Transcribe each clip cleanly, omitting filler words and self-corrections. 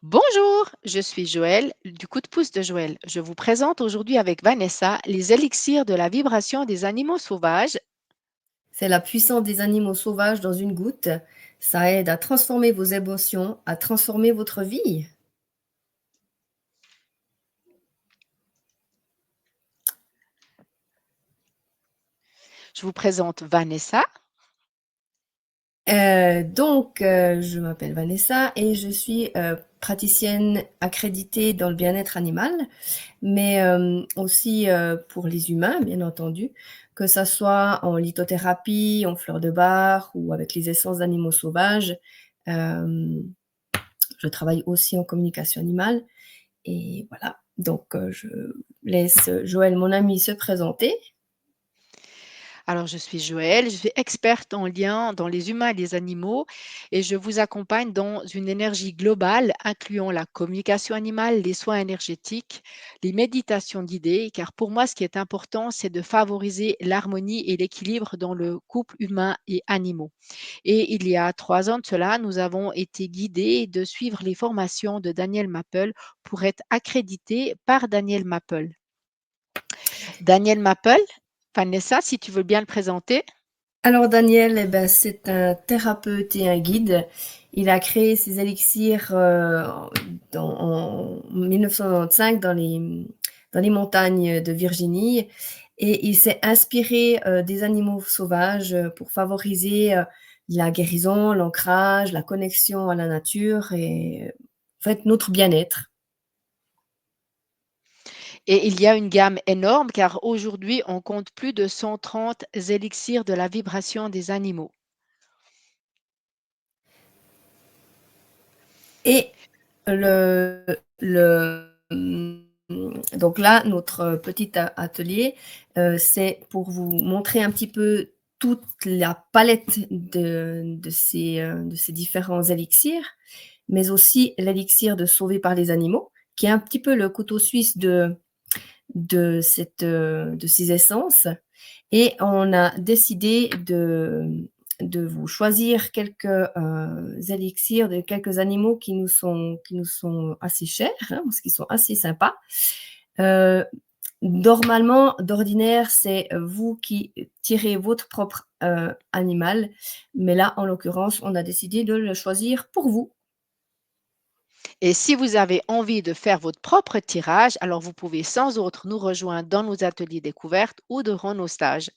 Bonjour, je suis Joël du coup de pouce de Joël. Je vous présente aujourd'hui avec Vanessa les élixirs de la vibration des animaux sauvages. C'est la puissance des animaux sauvages dans une goutte. Ça aide à transformer vos émotions, à transformer votre vie. Je vous présente Vanessa. Je m'appelle Vanessa et je suis praticienne accréditée dans le bien-être animal, mais aussi pour les humains, bien entendu, que ça soit en lithothérapie, en fleurs de bar ou avec les essences d'animaux sauvages. Euh, je travaille aussi en communication animale. Et voilà, donc je laisse Joël, mon ami, se présenter. Alors, je suis Joël, je suis experte en lien dans les humains et les animaux et je vous accompagne dans une énergie globale incluant la communication animale, les soins énergétiques, les méditations guidées, car pour moi, ce qui est important, c'est de favoriser l'harmonie et l'équilibre dans le couple humain et animaux. Et il y a 3 ans de cela, nous avons été guidés de suivre les formations de Daniel Mappel pour être accrédités par Daniel Mappel. Daniel Mappel, Vanessa, si tu veux bien le présenter. Alors Daniel, eh ben, c'est un thérapeute et un guide. Il a créé ses élixirs en 1995 dans les montagnes de Virginie et il s'est inspiré des animaux sauvages pour favoriser la guérison, l'ancrage, la connexion à la nature et en fait notre bien-être. Et il y a une gamme énorme car aujourd'hui, on compte plus de 130 élixirs de la vibration des animaux. Et le, le, donc là, notre petit atelier, c'est pour vous montrer un petit peu toute la palette de ces différents élixirs, mais aussi l'élixir de sauver par les animaux, qui est un petit peu le couteau suisse de ces essences. Et on a décidé de vous choisir quelques élixirs de quelques animaux qui nous sont assez chers, hein, parce qu'ils sont assez sympas. Euh, Normalement, d'ordinaire, c'est vous qui tirez votre propre animal, mais là, en l'occurrence, on a décidé de le choisir pour vous. Et si vous avez envie de faire votre propre tirage, alors vous pouvez sans autre nous rejoindre dans nos ateliers découvertes ou durant nos stages.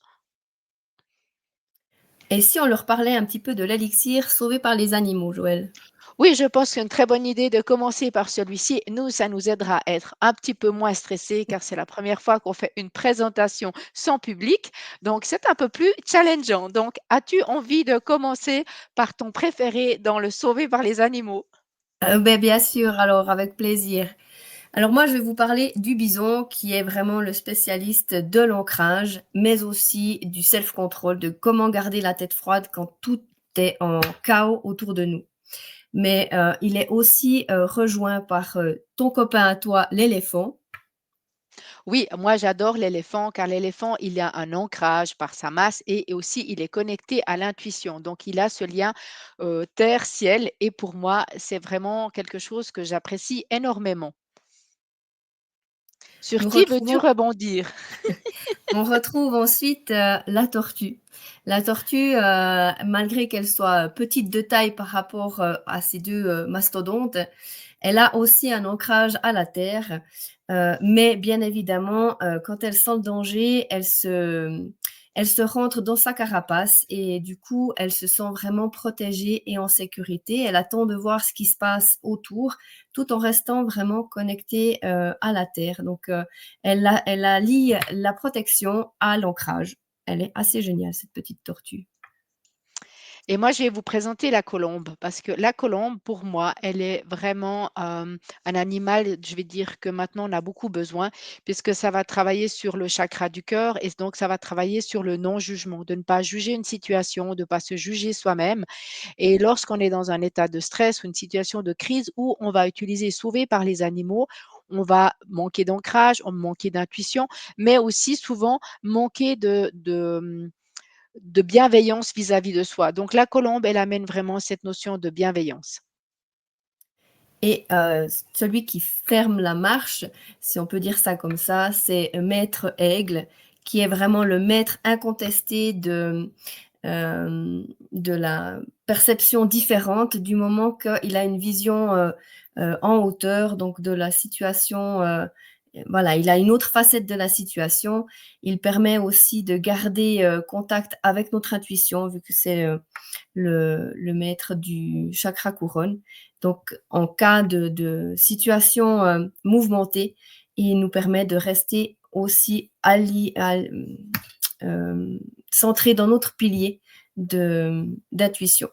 Et si on leur parlait un petit peu de l'élixir sauvé par les animaux, Joël? Oui, je pense qu'une très bonne idée de commencer par celui-ci. Nous, ça nous aidera à être un petit peu moins stressés car c'est la première fois qu'on fait une présentation sans public. Donc, c'est un peu plus challengeant. Donc, as-tu envie de commencer par ton préféré dans le sauvé par les animaux? Ben, bien sûr, alors avec plaisir. Alors moi, je vais vous parler du bison qui est vraiment le spécialiste de l'ancrage, mais aussi du self-control, de comment garder la tête froide quand tout est en chaos autour de nous. Mais il est aussi rejoint par ton copain à toi, l'éléphant. Oui, moi j'adore l'éléphant car l'éléphant, il a un ancrage par sa masse et aussi il est connecté à l'intuition. Donc il a ce lien terre-ciel et pour moi, c'est vraiment quelque chose que j'apprécie énormément. Sur Nous qui veux-tu retrouvons rebondir? On retrouve ensuite la tortue. La tortue, malgré qu'elle soit petite de taille par rapport à ces deux mastodontes, elle a aussi un ancrage à la terre. Mais bien évidemment, quand elle sent le danger, elle se rentre dans sa carapace et du coup, elle se sent vraiment protégée et en sécurité. Elle attend de voir ce qui se passe autour, tout en restant vraiment connectée à la terre. Donc, elle allie la protection à l'ancrage. Elle est assez géniale, cette petite tortue. Et moi, je vais vous présenter la colombe parce que la colombe, pour moi, elle est vraiment un animal, je vais dire que maintenant on a beaucoup besoin puisque ça va travailler sur le chakra du cœur et donc ça va travailler sur le non-jugement, de ne pas juger une situation, de ne pas se juger soi-même. Et lorsqu'on est dans un état de stress ou une situation de crise où on va utiliser sauvé par les animaux, on va manquer d'ancrage, on manquer d'intuition, mais aussi souvent manquer de bienveillance vis-à-vis de soi. Donc la colombe, elle amène vraiment cette notion de bienveillance. et celui qui ferme la marche, si on peut dire ça comme ça, c'est Maître Aigle, qui est vraiment le maître incontesté de la perception différente du moment qu'il a une vision, en hauteur, donc de la situation, voilà, il a une autre facette de la situation. Il permet aussi de garder, contact avec notre intuition vu que c'est, le maître du chakra couronne. Donc en cas de situation, mouvementée, il nous permet de rester aussi centrés dans notre pilier d'intuition.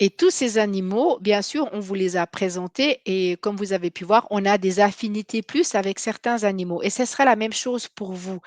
Et tous ces animaux, bien sûr, on vous les a présentés et comme vous avez pu voir, on a des affinités plus avec certains animaux et ce sera la même chose pour vous.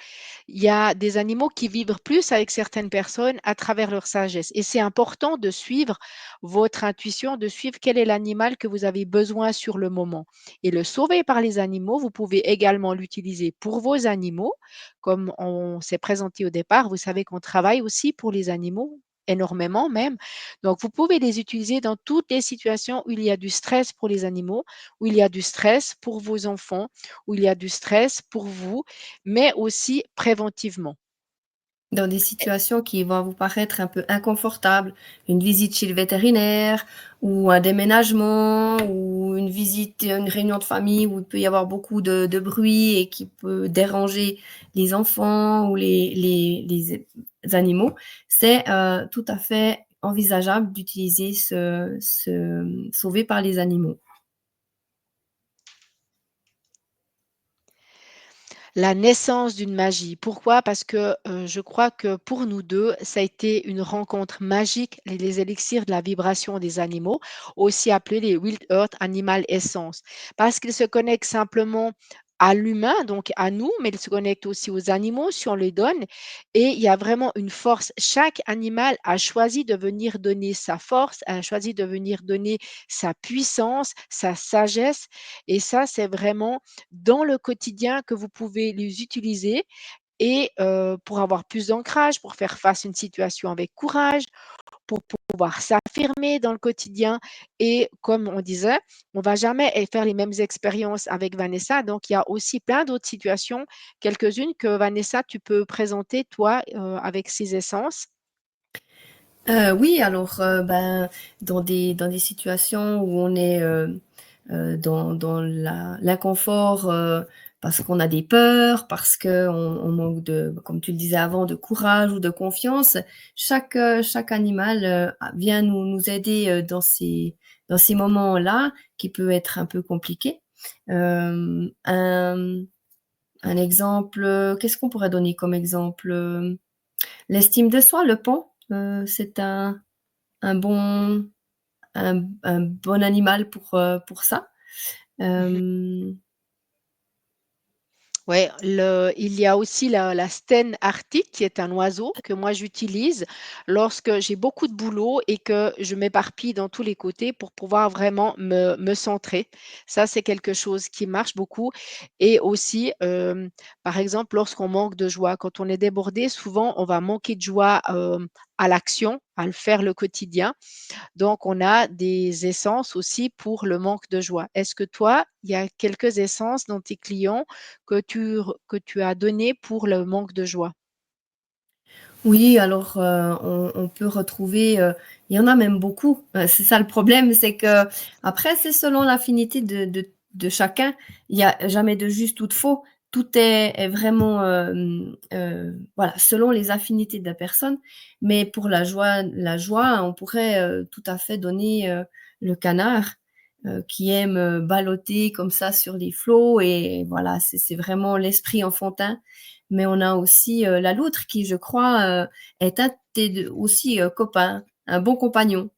Il y a des animaux qui vibrent plus avec certaines personnes à travers leur sagesse et c'est important de suivre votre intuition, de suivre quel est l'animal que vous avez besoin sur le moment. Et le sauver par les animaux, vous pouvez également l'utiliser pour vos animaux. Comme on s'est présenté au départ, vous savez qu'on travaille aussi pour les animaux énormément même. Donc, vous pouvez les utiliser dans toutes les situations où il y a du stress pour les animaux, où il y a du stress pour vos enfants, où il y a du stress pour vous, mais aussi préventivement. Dans des situations qui vont vous paraître un peu inconfortables, une visite chez le vétérinaire ou un déménagement ou une visite, une réunion de famille où il peut y avoir beaucoup de bruit et qui peut déranger les enfants ou les animaux, c'est, tout à fait envisageable d'utiliser ce sauvé par les animaux. La naissance d'une magie. Pourquoi? Parce que, je crois que pour nous 2, ça a été une rencontre magique, les élixirs de la vibration des animaux, aussi appelés les Wild Earth Animal Essence. Parce qu'ils se connectent simplement à l'humain, donc à nous, mais ils se connectent aussi aux animaux si on les donne et il y a vraiment une force. Chaque animal a choisi de venir donner sa force, a choisi de venir donner sa puissance, sa sagesse et ça, c'est vraiment dans le quotidien que vous pouvez les utiliser et pour avoir plus d'ancrage, pour faire face à une situation avec courage, pour pouvoir s'affirmer dans le quotidien et comme on disait, on va jamais faire les mêmes expériences avec Vanessa, donc il y a aussi plein d'autres situations, quelques-unes que Vanessa, tu peux présenter toi, avec ces essences. Oui, alors, ben, dans des situations où on est, dans l'inconfort, parce qu'on a des peurs, parce qu'on manque de, comme tu le disais avant, de courage ou de confiance, chaque animal, vient nous aider, dans ces moments-là qui peut être un peu compliqués. Un exemple, qu'est-ce qu'on pourrait donner comme exemple? L'estime de soi, le pan, c'est un bon un bon animal pour ça. Mmh. Hem, Ouais, il y a aussi la stène arctique qui est un oiseau que moi j'utilise lorsque j'ai beaucoup de boulot et que je m'éparpille dans tous les côtés pour pouvoir vraiment me centrer. Ça, c'est quelque chose qui marche beaucoup et aussi, par exemple, lorsqu'on manque de joie, quand on est débordé, souvent on va manquer de joie, à l'action, à le faire le quotidien. Donc, on a des essences aussi pour le manque de joie. Est-ce que toi, il y a quelques essences dans tes clients que tu as données pour le manque de joie? oui, alors, on peut retrouver, il y en a même beaucoup. C'est ça le problème, c'est qu'après c'est selon l'affinité de chacun. Il y a jamais de juste ou de faux. Tout est vraiment, voilà, selon les affinités de la personne. Mais pour la joie, on pourrait, tout à fait donner, le canard, qui aime, ballotter comme ça sur les flots et voilà, c'est vraiment l'esprit enfantin. Mais on a aussi, la loutre qui, je crois, est un de tes aussi, copains, un bon compagnon.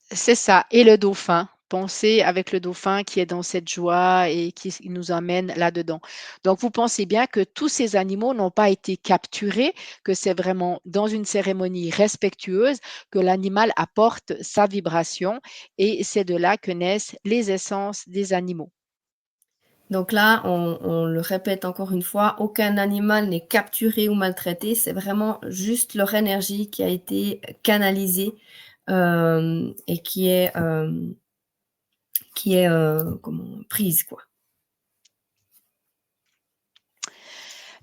C'est ça et le dauphin. Pensez avec le dauphin qui est dans cette joie et qui nous amène là-dedans. Donc vous pensez bien que tous ces animaux n'ont pas été capturés, que c'est vraiment dans une cérémonie respectueuse que l'animal apporte sa vibration et c'est de là que naissent les essences des animaux. Donc là, on le répète encore une fois, aucun animal n'est capturé ou maltraité, c'est vraiment juste leur énergie qui a été canalisée, et qui est, qui est, comment prise, quoi.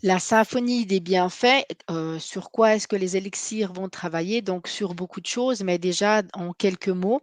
La symphonie des bienfaits, sur quoi est-ce que les élixirs vont travailler? Donc sur beaucoup de choses, mais déjà en quelques mots,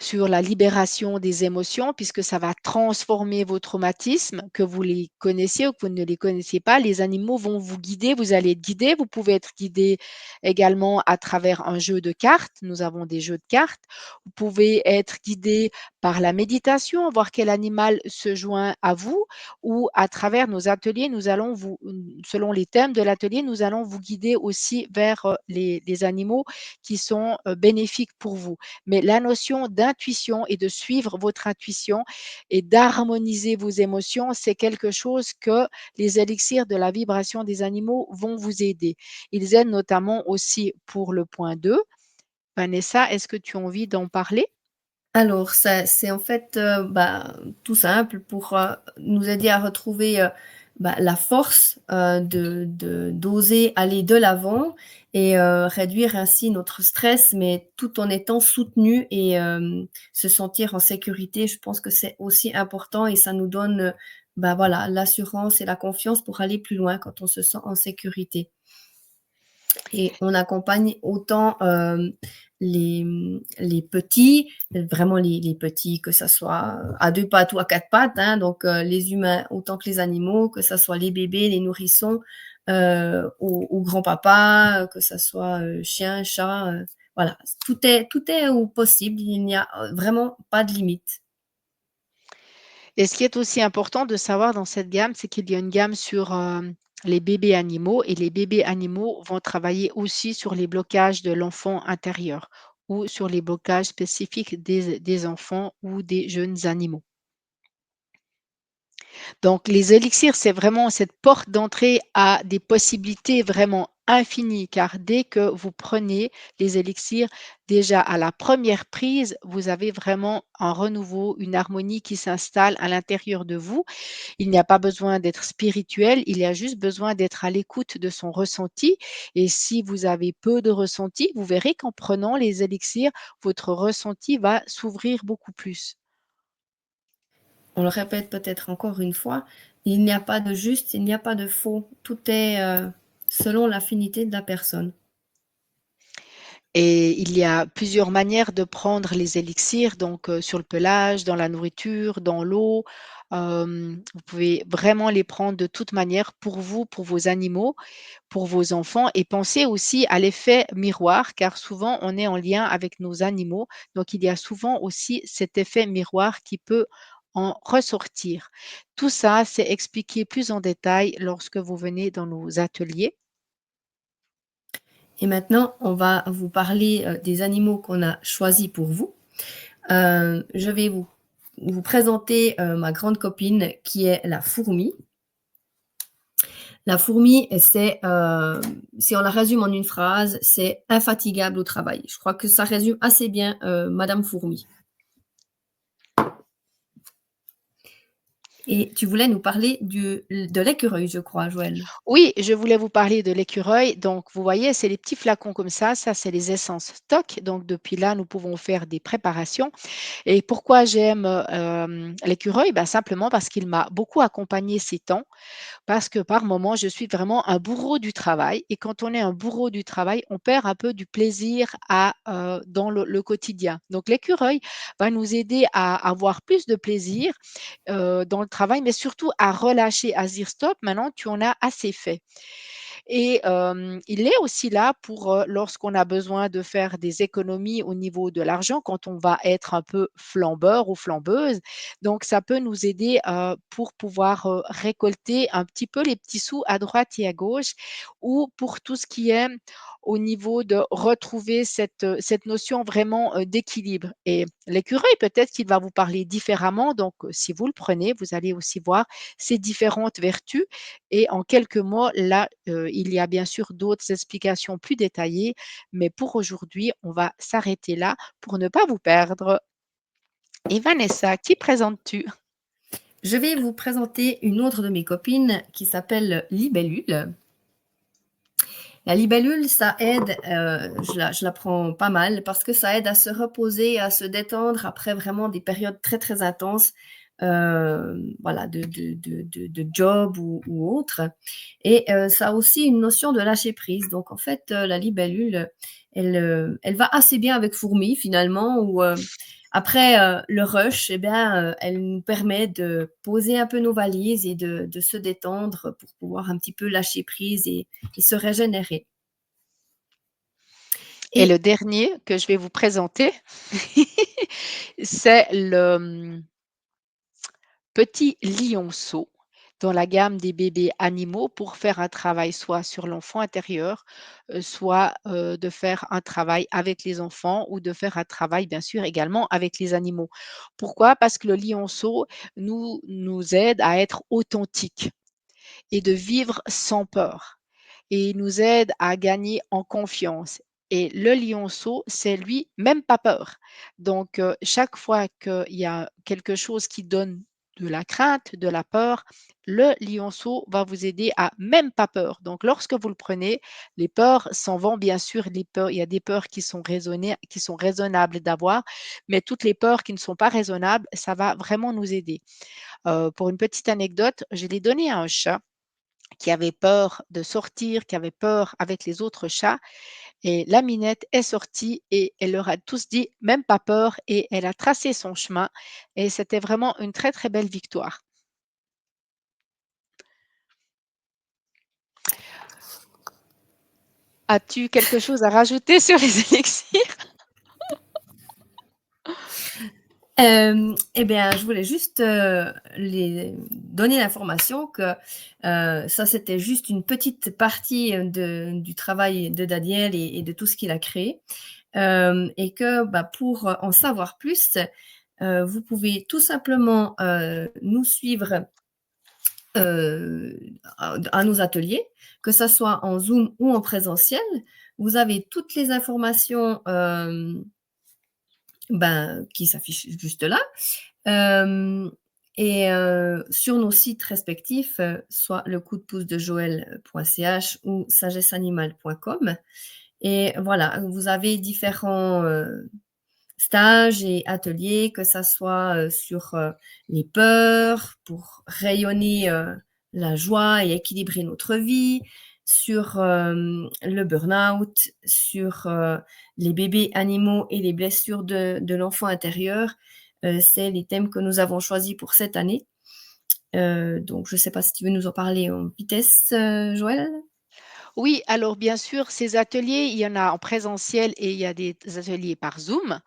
sur la libération des émotions, puisque ça va transformer vos traumatismes, que vous les connaissiez ou que vous ne les connaissiez pas. Les animaux vont vous guider, vous allez être guidé. Vous pouvez être guidé également à travers un jeu de cartes. Nous avons des jeux de cartes. Vous pouvez être guidé par la méditation, voir quel animal se joint à vous, ou à travers nos ateliers, nous allons vous, selon les thèmes de l'atelier, nous allons vous guider aussi vers les animaux qui sont bénéfiques pour vous. Mais la notion d'intuition et de suivre votre intuition et d'harmoniser vos émotions, c'est quelque chose que les élixirs de la vibration des animaux vont vous aider. Ils aident notamment aussi pour le point 2. Vanessa, est-ce que tu as envie d'en parler? Alors ça c'est en fait, bah, tout simple pour, nous aider à retrouver, bah, la force, de d'oser aller de l'avant et réduire ainsi notre stress, mais tout en étant soutenu et se sentir en sécurité. Je pense que c'est aussi important et ça nous donne, bah, voilà, l'assurance et la confiance pour aller plus loin quand on se sent en sécurité. Et on accompagne autant, les petits, vraiment les petits, que ça soit à 2 pattes ou à 4 pattes, hein, donc les humains autant que les animaux, que ça soit les bébés, les nourrissons, aux grands-papas, que ça soit, chien, chat, voilà. Tout est au possible, il n'y a, vraiment pas de limite. Et ce qui est aussi important de savoir dans cette gamme, c'est qu'il y a une gamme sur les bébés animaux et les bébés animaux vont travailler aussi sur les blocages de l'enfant intérieur ou sur les blocages spécifiques des enfants ou des jeunes animaux. Donc, les élixirs, c'est vraiment cette porte d'entrée à des possibilités vraiment infinies, car dès que vous prenez les élixirs, déjà à la première prise, vous avez vraiment un renouveau, une harmonie qui s'installe à l'intérieur de vous. Il n'y a pas besoin d'être spirituel, il y a juste besoin d'être à l'écoute de son ressenti. Et si vous avez peu de ressenti, vous verrez qu'en prenant les élixirs, votre ressenti va s'ouvrir beaucoup plus. On le répète peut-être encore une fois, il n'y a pas de juste, il n'y a pas de faux. Tout est, selon l'affinité de la personne. Et il y a plusieurs manières de prendre les élixirs, donc sur le pelage, dans la nourriture, dans l'eau. Vous pouvez vraiment les prendre de toute manière pour vous, pour vos animaux, pour vos enfants et pensez aussi à l'effet miroir car souvent on est en lien avec nos animaux. Donc il y a souvent aussi cet effet miroir qui peut en ressortir. Tout ça, c'est expliqué plus en détail lorsque vous venez dans nos ateliers. Et maintenant, on va vous parler, des animaux qu'on a choisis pour vous. Je vais vous présenter, ma grande copine qui est la fourmi. La fourmi, c'est, si on la résume en une phrase, c'est infatigable au travail. Je crois que ça résume assez bien, madame fourmi. Et tu voulais nous parler de l'écureuil, je crois, Joël? Oui, je voulais vous parler de l'écureuil. Donc, vous voyez, c'est les petits flacons comme ça, c'est les essences stock. Donc, depuis là, nous pouvons faire des préparations. Et pourquoi j'aime l'écureuil? Ben, simplement parce qu'il m'a beaucoup accompagné ces temps. Parce que par moment, je suis vraiment un bourreau du travail et quand on est un bourreau du travail, on perd un peu du plaisir dans le quotidien. Donc l'écureuil va nous aider à avoir plus de plaisir, dans le travail, mais surtout à relâcher, à se dire: «Stop, maintenant tu en as assez fait». Et il est aussi là pour, lorsqu'on a besoin de faire des économies au niveau de l'argent, quand on va être un peu flambeur ou flambeuse. Donc ça peut nous aider, pour pouvoir, récolter un petit peu les petits sous à droite et à gauche ou pour tout ce qui est au niveau de retrouver cette notion vraiment, d'équilibre et l'écureuil, peut-être qu'il va vous parler différemment donc si vous le prenez, vous allez aussi voir ses différentes vertus et en quelques mots, là, il y a bien sûr d'autres explications plus détaillées, mais pour aujourd'hui, on va s'arrêter là pour ne pas vous perdre. Et Vanessa, qui présentes-tu? Je vais vous présenter une autre de mes copines qui s'appelle Libellule. La libellule, ça aide, je la prends pas mal parce que ça aide à se reposer, à se détendre après vraiment des périodes très, très intenses, voilà, de job ou autre et ça a aussi une notion de lâcher prise. Donc en fait, la libellule, elle va assez bien avec fourmi finalement où, après, le rush et bien, elle nous permet de poser un peu nos valises et de se détendre pour pouvoir un petit peu lâcher prise et se régénérer. Et Et le dernier que je vais vous présenter, c'est le, petit lionceau dans la gamme des bébés animaux pour faire un travail soit sur l'enfant intérieur, soit, de faire un travail avec les enfants ou de faire un travail bien sûr également avec les animaux. Pourquoi? Parce que le lionceau nous aide à être authentiques et de vivre sans peur. Et il nous aide à gagner en confiance. Et le lionceau, c'est lui, même pas peur. Donc, chaque fois qu'il y a quelque chose qui donne de la crainte, de la peur, le lionceau va vous aider à même pas peur. Donc, lorsque vous le prenez, les peurs s'en vont, bien sûr. Les peurs, il y a des peurs qui sont raisonnées, qui sont raisonnables d'avoir, mais toutes les peurs qui ne sont pas raisonnables, ça va vraiment nous aider. Pour une petite anecdote, je l'ai donné à un chat qui avait peur de sortir, qui avait peur avec les autres chats. Et la minette est sortie et elle leur a tous dit, même pas peur, et elle a tracé son chemin. Et c'était vraiment une très, très belle victoire. As-tu quelque chose à rajouter sur les élixirs? Eh bien, je voulais juste, les donner l'information que, ça, c'était juste une petite partie, du travail de Daniel et de tout ce qu'il a créé. Et que, bah, pour en savoir plus, vous pouvez tout simplement, nous suivre, à nos ateliers, que ça soit en Zoom ou en présentiel. Vous avez toutes les informations, ben, qui s'affichent juste là. Hem et sur nos sites respectifs, soit le coup de pouce de Joël.ch ou sagesseanimale.com et voilà, vous avez différents, stages et ateliers, que ça soit, sur, les peurs, pour rayonner, la joie et équilibrer notre vie, sur, le burn-out, sur, les bébés animaux et les blessures de l'enfant intérieur. C'est les thèmes que nous avons choisis pour cette année. Donc je ne sais pas si tu veux nous en parler en vitesse, Joël? Oui, alors bien sûr, ces ateliers, il y en a en présentiel et il y a des ateliers par Zoom.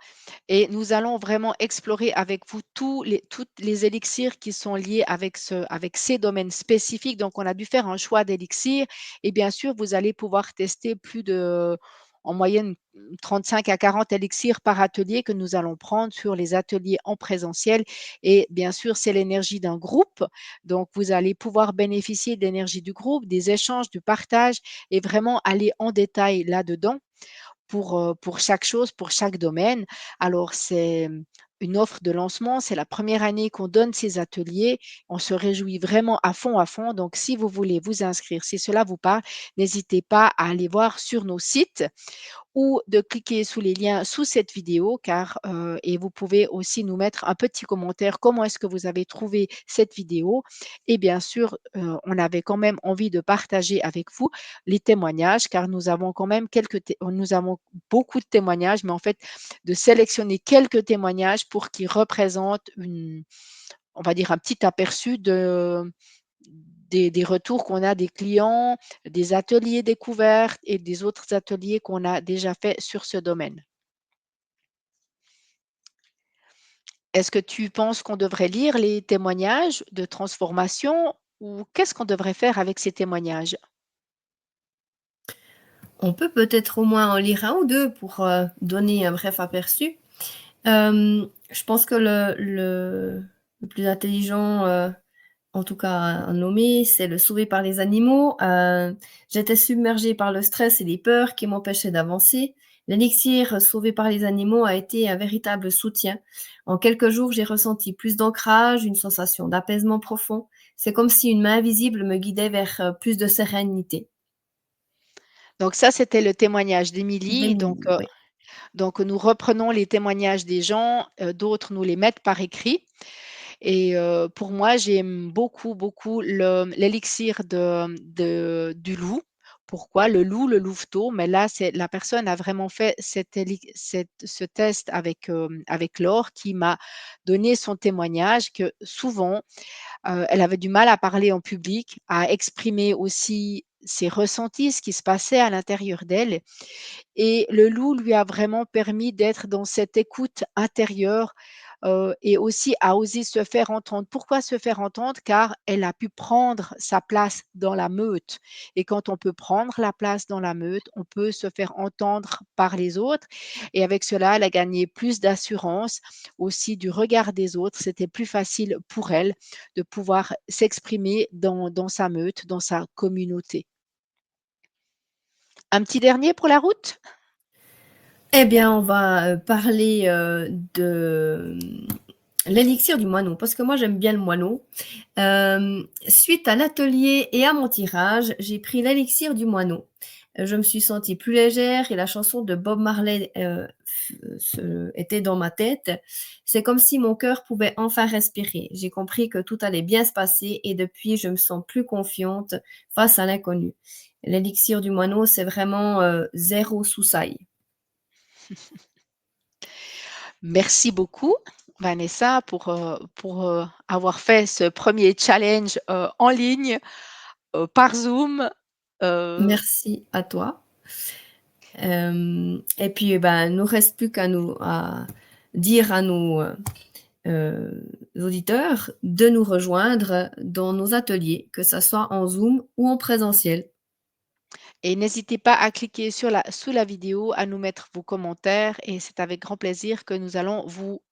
Et nous allons vraiment explorer avec vous toutes les élixirs qui sont liés avec ces domaines spécifiques. Donc, on a dû faire un choix d'élixirs et bien sûr, vous allez pouvoir tester plus de, en moyenne, 35 à 40 élixirs par atelier que nous allons prendre sur les ateliers en présentiel. Et bien sûr, c'est l'énergie d'un groupe. Donc, vous allez pouvoir bénéficier de l'énergie du groupe, des échanges, du partage et vraiment aller en détail là-dedans pour chaque chose, pour chaque domaine. Alors, c'est une offre de lancement. C'est la première année qu'on donne ces ateliers. On se réjouit vraiment à fond, à fond. Donc, si vous voulez vous inscrire, si cela vous parle, n'hésitez pas à aller voir sur nos sites ou de cliquer sous les liens sous cette vidéo car et vous pouvez aussi nous mettre un petit commentaire. Comment est-ce que vous avez trouvé cette vidéo? Et bien sûr, on avait quand même envie de partager avec vous les témoignages car nous avons quand même nous avons beaucoup de témoignages, mais en fait, de sélectionner quelques témoignages pour qu'ils représentent on va dire un petit aperçu des retours qu'on a des clients, des ateliers découvertes et des autres ateliers qu'on a déjà fait sur ce domaine. Est-ce que tu penses qu'on devrait lire les témoignages de transformation ou qu'est-ce qu'on devrait faire avec ces témoignages? On peut peut-être au moins en lire un ou 2 pour, donner un bref aperçu. Je pense que le plus intelligent, en tout cas à nommer, c'est le sauvé par les animaux. J'étais submergée par le stress et les peurs qui m'empêchaient d'avancer. L'élixir sauvé par les animaux a été un véritable soutien. En quelques jours, j'ai ressenti plus d'ancrage, une sensation d'apaisement profond. C'est comme si une main invisible me guidait vers, plus de sérénité. Donc ça, c'était le témoignage d'Émilie. Donc, d'Émilie, oui. donc nous reprenons les témoignages des gens, d'autres nous les mettent par écrit. Et pour moi, j'aime beaucoup, beaucoup l'élixir du loup. Pourquoi? Le loup, le louveteau, mais là, c'est la personne a vraiment fait ce test avec Laure qui m'a donné son témoignage que souvent, elle avait du mal à parler en public, à exprimer aussi ses ressentis, ce qui se passait à l'intérieur d'elle. Et le loup lui a vraiment permis d'être dans cette écoute intérieure, et aussi à oser se faire entendre. Pourquoi se faire entendre? Car elle a pu prendre sa place dans la meute, et quand on peut prendre la place dans la meute, on peut se faire entendre par les autres, et avec cela, elle a gagné plus d'assurance, aussi du regard des autres. C'était plus facile pour elle de pouvoir s'exprimer dans sa meute, dans sa communauté. Un petit dernier pour la route? Eh bien, on va, parler, de, l'élixir du moineau, parce que moi j'aime bien le moineau. Suite à l'atelier et à mon tirage, j'ai pris l'élixir du moineau. Je me suis sentie plus légère et la chanson de Bob Marley, était dans ma tête. C'est comme si mon cœur pouvait enfin respirer. J'ai compris que tout allait bien se passer et depuis, je me sens plus confiante face à l'inconnu. L'élixir du moineau, c'est vraiment, 0 soussaille. Merci beaucoup, Vanessa, pour avoir fait ce premier challenge, en ligne, par Zoom. Heu, Merci à toi. Et puis, eh ben, nous reste plus qu'à nous à dire à nos, auditeurs de nous rejoindre dans nos ateliers, que ça soit en Zoom ou en présentiel. et n'hésitez pas à cliquer sous la vidéo, à nous mettre vos commentaires, et c'est avec grand plaisir que nous allons vous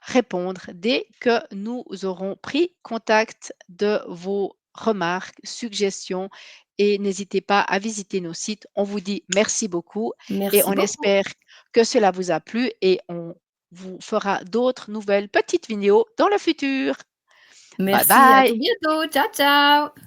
répondre dès que nous aurons pris contact de vos remarques, suggestions, et n'hésitez pas à visiter nos sites. On vous dit merci beaucoup et Merci on beaucoup. espère que cela vous a plu, et on vous fera d'autres nouvelles petites vidéos dans le futur. Bye Merci, à tout bye. bientôt. Ciao, ciao.